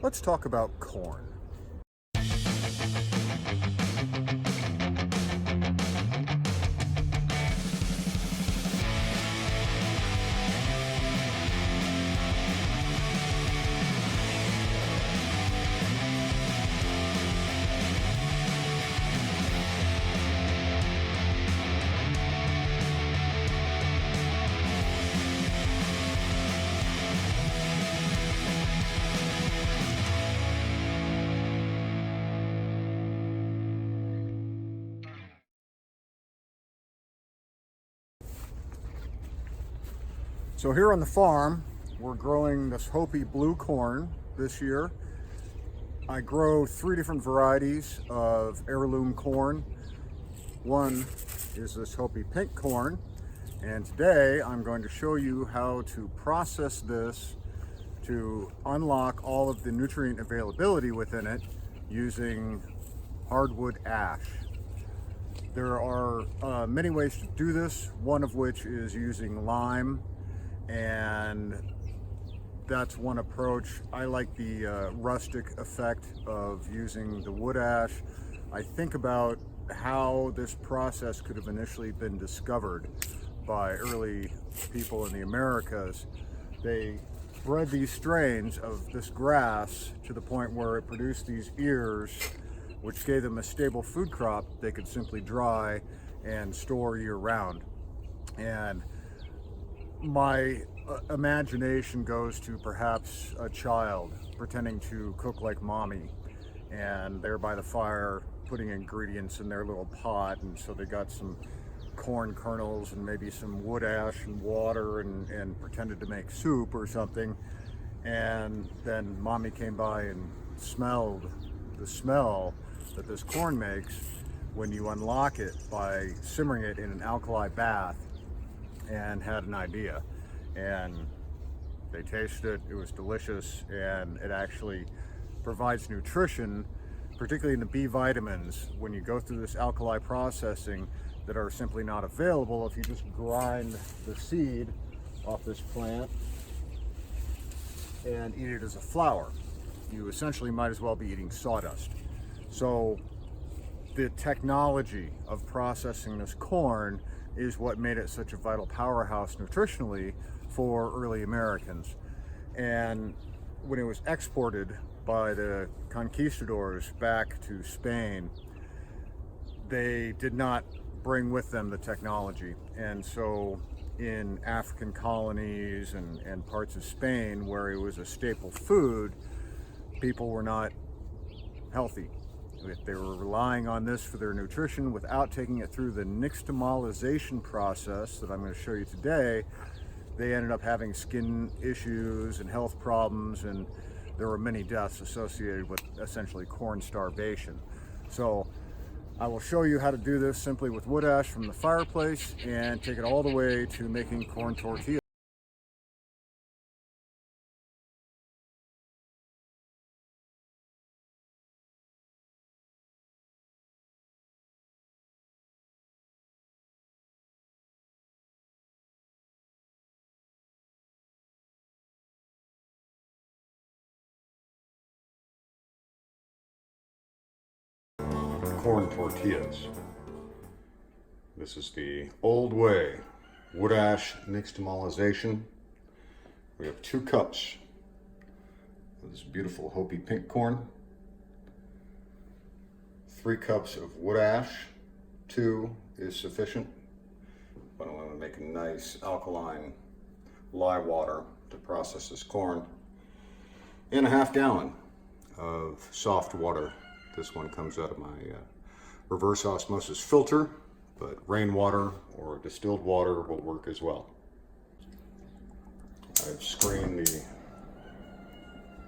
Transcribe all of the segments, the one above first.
Let's talk about corn. So here on the farm, we're growing this Hopi blue corn this year. I grow 3 different varieties of heirloom corn. One is this Hopi pink corn, and today I'm going to show you how to process this to unlock all of the nutrient availability within it using hardwood ash. There are many ways to do this, one of which is using lime, and that's one approach. I like the rustic effect of using the wood ash. I think about how this process could have initially been discovered by early people in the Americas. They bred these strains of this grass to the point where it produced these ears, which gave them a stable food crop they could simply dry and store year round. And my imagination goes to perhaps a child pretending to cook like mommy, and they're by the fire putting ingredients in their little pot, and so they got some corn kernels and maybe some wood ash and water and pretended to make soup or something, and then mommy came by and smelled the smell that this corn makes when you unlock it by simmering it in an alkali bath, and had an idea. And they tasted it, it was delicious, and it actually provides nutrition, particularly in the B vitamins, when you go through this alkali processing, that are simply not available if you just grind the seed off this plant and eat it as a flour. You essentially might as well be eating sawdust. So the technology of processing this corn is what made it such a vital powerhouse nutritionally for early Americans. And when it was exported by the conquistadors back to Spain, they did not bring with them the technology. And so in African colonies and parts of Spain where it was a staple food, people were not healthy. If they were relying on this for their nutrition without taking it through the nixtamalization process that I'm going to show you today, they ended up having skin issues and health problems, and there were many deaths associated with essentially corn starvation. So I will show you how to do this simply with wood ash from the fireplace and take it all the way to making corn tortillas. Corn tortillas. This is the old way, wood ash nixtamalization. We have 2 cups of this beautiful Hopi pink corn, 3 cups of wood ash, 2 is sufficient, but I want to make a nice alkaline lye water to process this corn, and a ½ gallon of soft water. This one comes out of my reverse osmosis filter, but rainwater or distilled water will work as well. I've screened the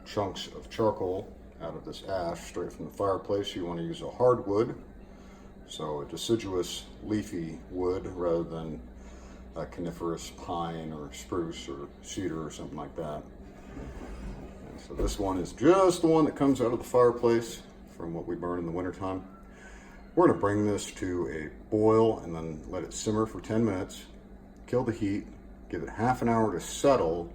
chunks of charcoal out of this ash straight from the fireplace. You want to use a hardwood, so a deciduous leafy wood rather than a coniferous pine or spruce or cedar or something like that. And so this one is just the one that comes out of the fireplace from what we burn in the wintertime. We're going to bring this to a boil and then let it simmer for 10 minutes, kill the heat, give it ½ an hour to settle,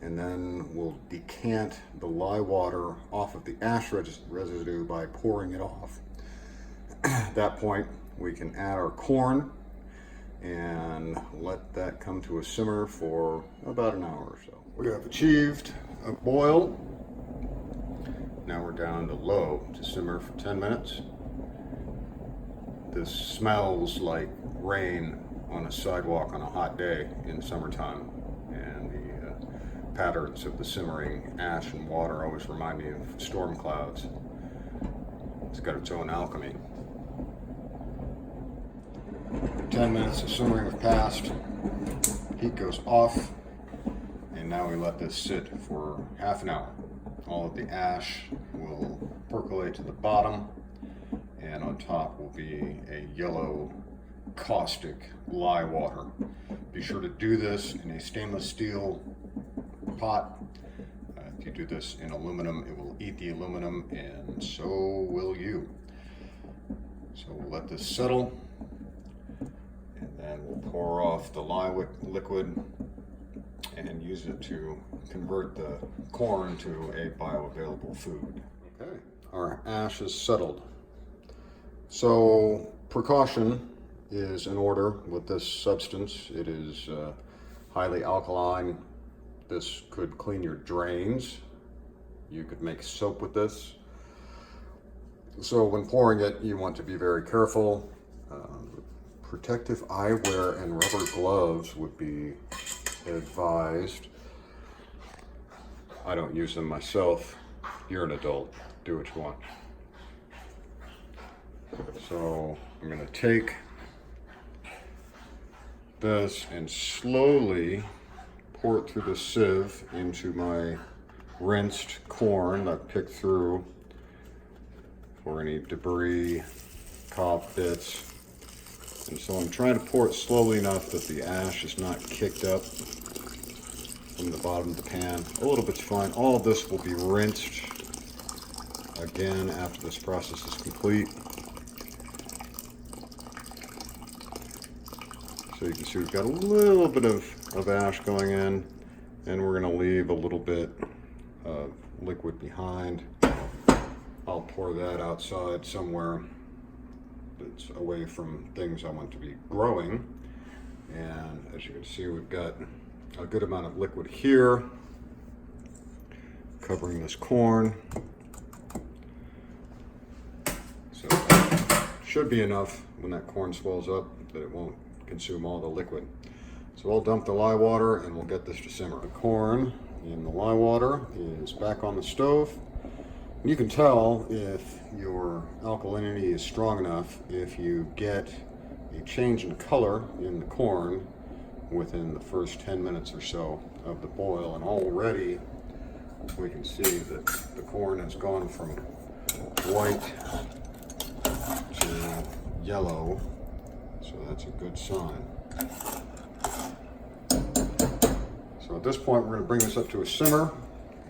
and then we'll decant the lye water off of the ash residue by pouring it off. At that point, we can add our corn and let that come to a simmer for about an hour or so. We have achieved a boil. Now we're down to low to simmer for 10 minutes. This smells like rain on a sidewalk on a hot day in summertime, and the patterns of the simmering ash and water always remind me of storm clouds. It's got its own alchemy. 10 minutes of simmering have passed, heat goes off, and now we let this sit for half an hour. All of the ash will percolate to the bottom, and on top will be a yellow caustic lye water. Be sure to do this in a stainless steel pot. If you do this in aluminum, it will eat the aluminum, and so will you. So we'll let this settle, and then we'll pour off the lye liquid and use it to convert the corn to a bioavailable food. Okay, our ash is settled. So precaution is in order with this substance. It is highly alkaline. This could clean your drains. You could make soap with this. So when pouring it, you want to be very careful. Protective eyewear and rubber gloves would be advised. I don't use them myself. You're an adult. Do what you want. So I'm going to take this and slowly pour it through the sieve into my rinsed corn that I've picked through for any debris, cob bits. And so I'm trying to pour it slowly enough that the ash is not kicked up from the bottom of the pan. A little bit's fine. All of this will be rinsed again after this process is complete. So you can see we've got a little bit of ash going in, and we're going to leave a little bit of liquid behind. I'll pour that outside somewhere that's away from things I want to be growing. And as you can see, we've got a good amount of liquid here covering this corn. So that should be enough when that corn swells up that it won't consume all the liquid. So I'll dump the lye water and we'll get this to simmer. The corn in the lye water is back on the stove. And you can tell if your alkalinity is strong enough if you get a change in color in the corn within the first 10 minutes or so of the boil. And already we can see that the corn has gone from white to yellow. So that's a good sign. So at this point, we're going to bring this up to a simmer,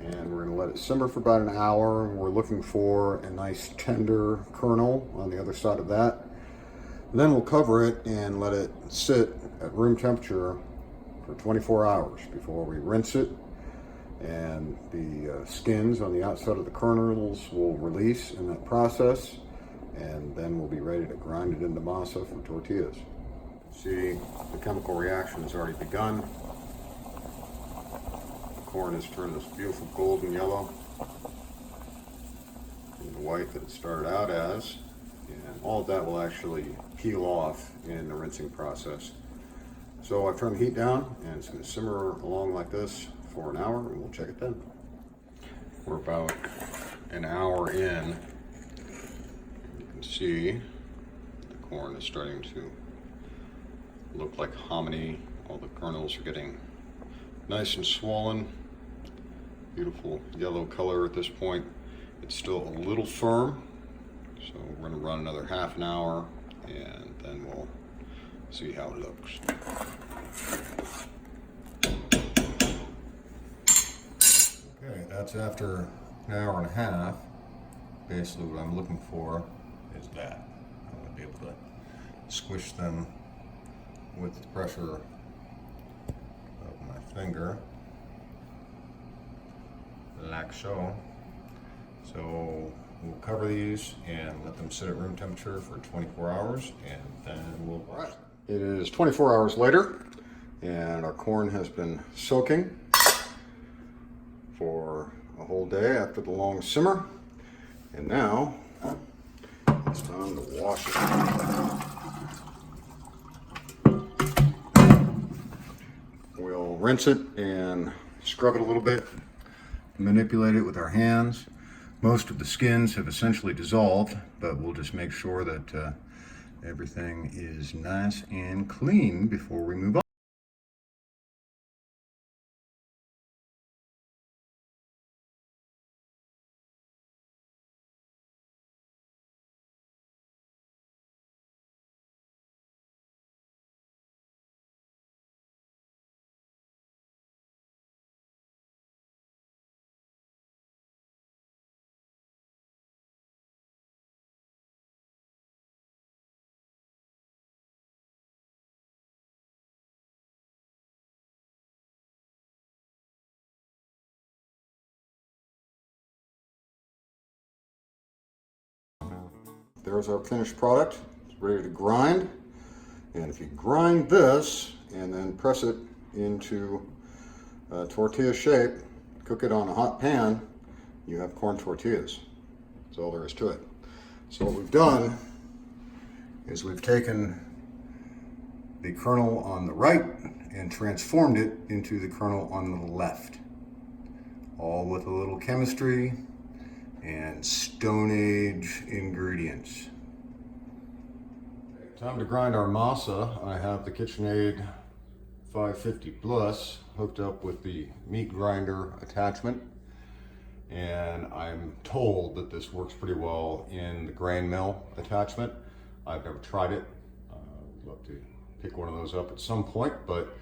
and we're going to let it simmer for about an hour. And we're looking for a nice tender kernel on the other side of that. And then we'll cover it and let it sit at room temperature for 24 hours before we rinse it. And the skins on the outside of the kernels will release in that process. And then we'll be ready to grind it into masa for tortillas. See, the chemical reaction has already begun. The corn has turned this beautiful golden yellow from the white that it started out as. And all of that will actually peel off in the rinsing process. So I've turned the heat down, and it's going to simmer along like this for an hour, and we'll check it then. We're about an hour in. See, the corn is starting to look like hominy. All the kernels are getting nice and swollen. Beautiful yellow color at this point. It's still a little firm, so we're going to run another half an hour and then we'll see how it looks. Okay, that's after an hour and a half. Basically what I'm looking for is that. I'm going to be able to squish them with the pressure of my finger. like so. So we'll cover these and let them sit at room temperature for 24 hours, and then we'll wash them. It is 24 hours later, and our corn has been soaking for a whole day after the long simmer. And now it's time to wash it. We'll rinse it and scrub it a little bit, manipulate it with our hands. Most of the skins have essentially dissolved, but we'll just make sure that everything is nice and clean before we move on. There's our finished product. It's ready to grind. And if you grind this and then press it into a tortilla shape, cook it on a hot pan, you have corn tortillas. That's all there is to it. So what we've done is we've taken the kernel on the right and transformed it into the kernel on the left. All with a little chemistry and Stone Age ingredients. Time to grind our masa. I have the KitchenAid 550 Plus hooked up with the meat grinder attachment, and I'm told that this works pretty well in the grain mill attachment. I've never tried it. I'd love to pick one of those up at some point, but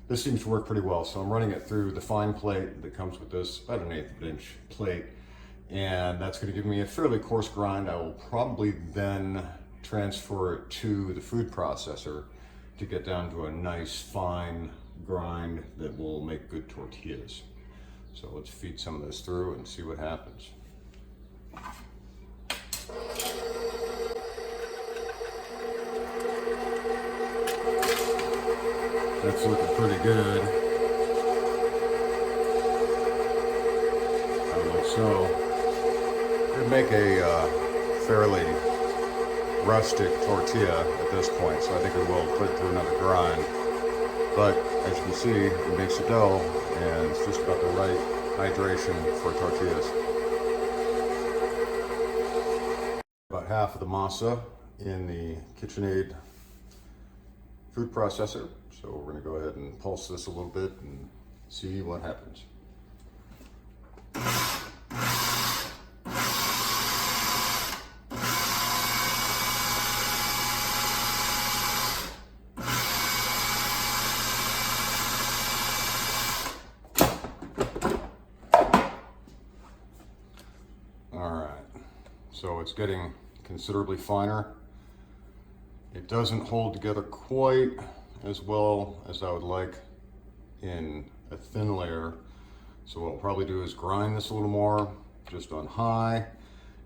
this seems to work pretty well. So I'm running it through the fine plate that comes with this, about an 1/8 inch plate. And that's going to give me a fairly coarse grind. I will probably then transfer it to the food processor to get down to a nice fine grind that will make good tortillas. So let's feed some of this through and see what happens. That's looking pretty good. Like so. It'd make a fairly rustic tortilla at this point, so I think we will put it through another grind. But as you can see, it makes a dough, and it's just about the right hydration for tortillas. About half of the masa in the KitchenAid food processor, so we're going to go ahead and pulse this a little bit and see what happens. So it's getting considerably finer. It doesn't hold together quite as well as I would like in a thin layer. So what we'll probably do is grind this a little more, just on high,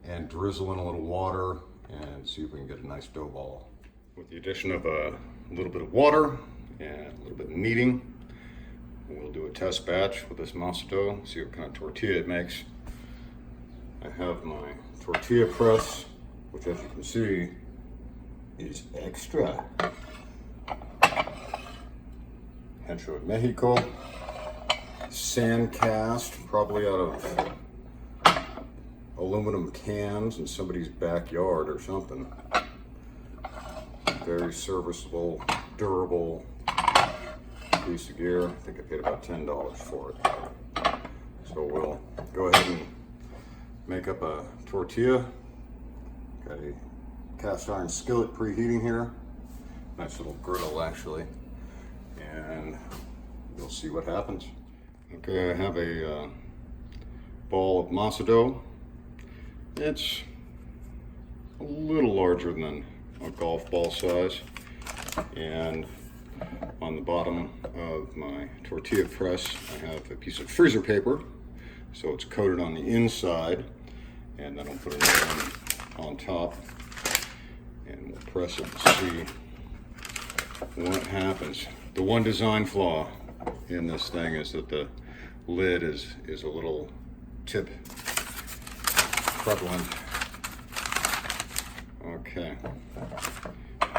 and drizzle in a little water and see if we can get a nice dough ball. With the addition of a little bit of water and a little bit of kneading, we'll do a test batch with this masa dough, see what kind of tortilla it makes. I have my tortilla press, which as you can see is extra. Hecho in Mexico, sand cast, probably out of aluminum cans in somebody's backyard or something. Very serviceable, durable piece of gear. I think I paid about $10 for it. So we'll go ahead and make up a tortilla. Got a cast iron skillet preheating here. Nice little griddle actually. And we'll see what happens. Okay, I have a ball of masa dough. It's a little larger than a golf ball size. And on the bottom of my tortilla press, I have a piece of freezer paper So it's coated on the inside, and then I'll put another one on top, and we'll press it and see what happens. The one design flaw in this thing is that the lid is a little tip prevalent. Okay,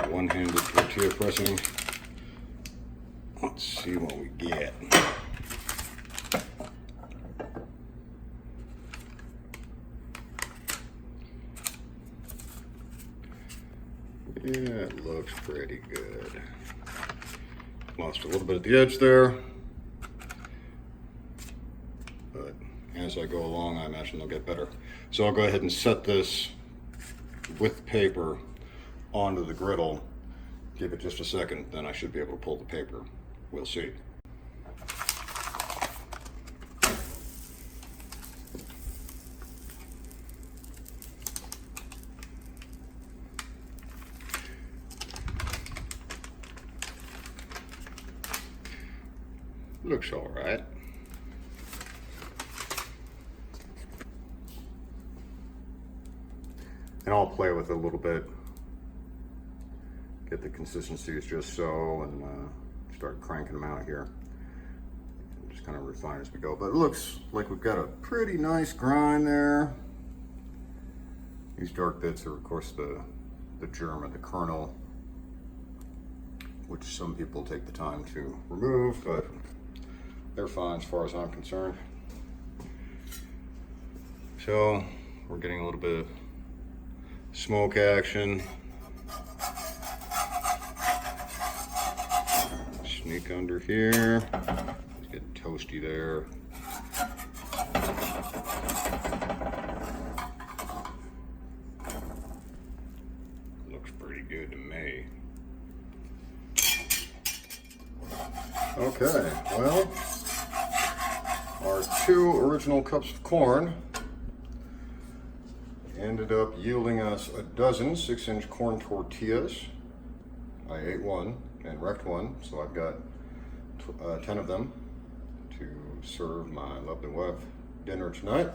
one-handed tortilla pressing. Let's see what we get. Yeah, it looks pretty good. Lost a little bit at the edge there, but as I go along, I imagine they'll get better. So I'll go ahead and set this with paper onto the griddle. Give it just a second, then I should be able to pull the paper. We'll see. Looks all right. And I'll play with it a little bit, get the consistencies just so, and start cranking them out here. Just kind of refine as we go. But it looks like we've got a pretty nice grind there. These dark bits are, of course, the germ of the kernel, which some people take the time to remove, but they're fine as far as I'm concerned. So we're getting a little bit of smoke action. Sneak under here. It's getting toasty there. Looks pretty good to me. Okay, well, our 2 original cups of corn ended up yielding us a dozen 6-inch corn tortillas. I ate one and wrecked one, so I've got 10 of them to serve my lovely wife dinner tonight.